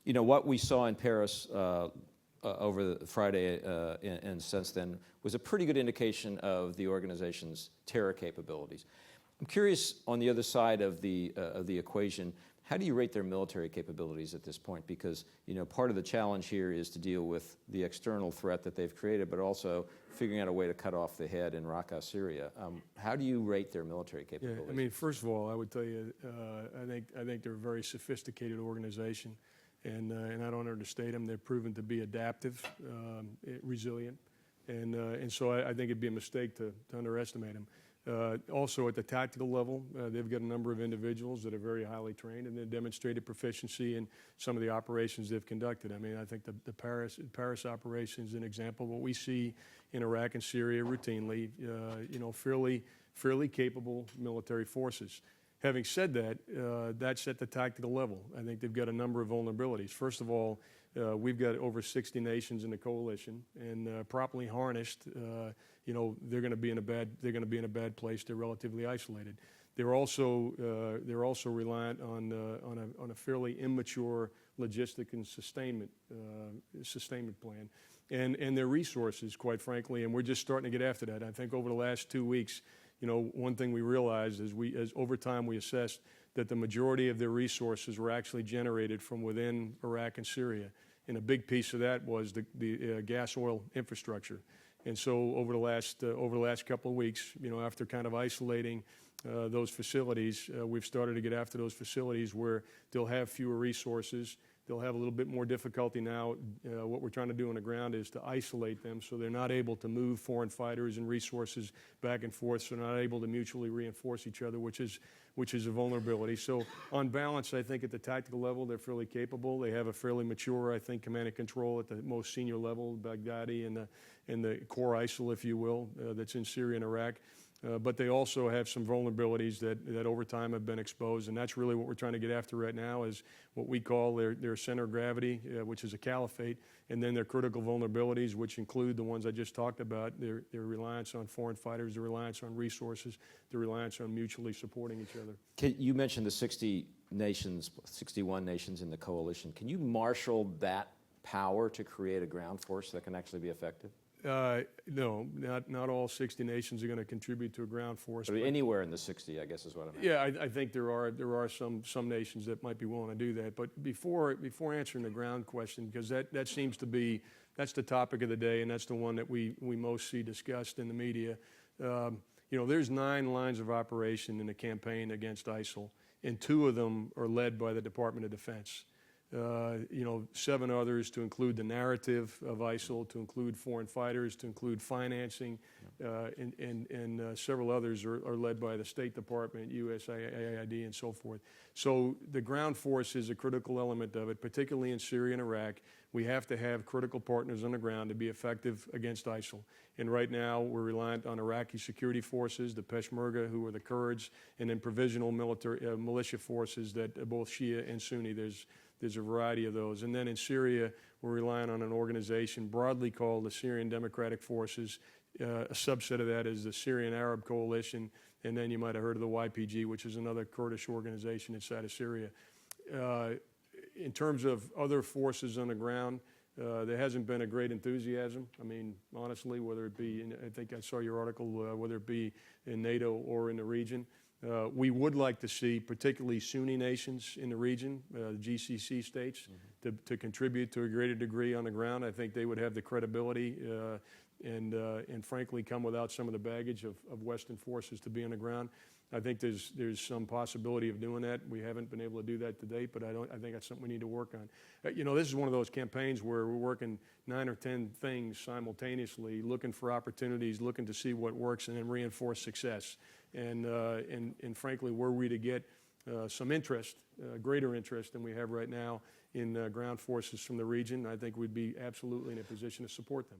You know, what we saw in Paris over the Friday and since then was a pretty good indication of the organization's terror capabilities. I'm curious, on the other side of the equation, how do you rate their military capabilities at this point? Because, you know, part of the challenge here is to deal with the external threat that they've created, but also figuring out a way to cut off the head in Raqqa, Syria. How do you rate their military capabilities? Yeah, I mean, first of all, I would tell you, I think they're a very sophisticated organization, and I don't understate them. They've proven to be adaptive, resilient, and so I think it'd be a mistake to underestimate them. Also at the tactical level, they've got a number of individuals that are very highly trained and they've demonstrated proficiency in some of the operations they've conducted. I mean, I think the Paris operation is an example of what we see in Iraq and Syria routinely, you know, fairly capable military forces. Having said that, that's at the tactical level. I think they've got a number of vulnerabilities. First of all, we've got over 60 nations in the coalition, and properly harnessed, you know, they're going to be in a bad place. They're relatively isolated. They're also reliant on a fairly immature logistic and sustainment plan, and their resources, quite frankly. And we're just starting to get after that. I think over the last 2 weeks, you know, one thing we realized is as over time we assessed that the majority of their resources were actually generated from within Iraq and Syria. And a big piece of that was the gas oil infrastructure. And so over the last couple of weeks, you know, after kind of isolating those facilities, we've started to get after those facilities where they'll have fewer resources. They'll have a little bit more difficulty now. What we're trying to do on the ground is to isolate them so they're not able to move foreign fighters and resources back and forth, so they're not able to mutually reinforce each other, which is a vulnerability. So on balance, I think at the tactical level, they're fairly capable. They have a fairly mature, I think, command and control at the most senior level, Baghdadi and the core ISIL, if you will, that's in Syria and Iraq. But they also have some vulnerabilities that over time have been exposed, and that's really what we're trying to get after right now is what we call their center of gravity, which is a caliphate, and then their critical vulnerabilities, which include the ones I just talked about, their reliance on foreign fighters, their reliance on resources, their reliance on mutually supporting each other. You mentioned the 60 nations, 61 nations in the coalition. Can you marshal that power to create a ground force that can actually be effective? No, not all 60 nations are going to contribute to a ground force. But anywhere in the 60, I guess is what I meant. Yeah, I think there are some nations that might be willing to do that. But before answering the ground question, because that seems to be, that's the topic of the day, and that's the one that we most see discussed in the media. You know, there's 9 lines of operation in the campaign against ISIL, and 2 of them are led by the Department of Defense. You know, 7 others, to include the narrative of ISIL, to include foreign fighters, to include financing, and several others are led by the State Department, USAID, and so forth. So the ground force is a critical element of it, particularly in Syria and Iraq. We have to have critical partners on the ground to be effective against ISIL. And right now, we're reliant on Iraqi security forces, the Peshmerga, who are the Kurds, and then provisional militia forces that both Shia and Sunni. There's a variety of those. And then in Syria, we're relying on an organization broadly called the Syrian Democratic Forces. A subset of that is the Syrian Arab Coalition. And then you might have heard of the YPG, which is another Kurdish organization inside of Syria. In terms of other forces on the ground, there hasn't been a great enthusiasm. I mean, honestly, whether it be, I think I saw your article, whether it be in NATO or in the region. We would like to see particularly Sunni nations in the region, the GCC states, to contribute to a greater degree on the ground. I think they would have the credibility and frankly come without some of the baggage of Western forces to be on the ground. I think there's some possibility of doing that. We haven't been able to do that to date, but I think that's something we need to work on. You know, this is one of those campaigns where we're working 9 or 10 things simultaneously, looking for opportunities, looking to see what works, and then reinforce success. And frankly, were we to get some interest, greater interest than we have right now in ground forces from the region, I think we'd be absolutely in a position to support them.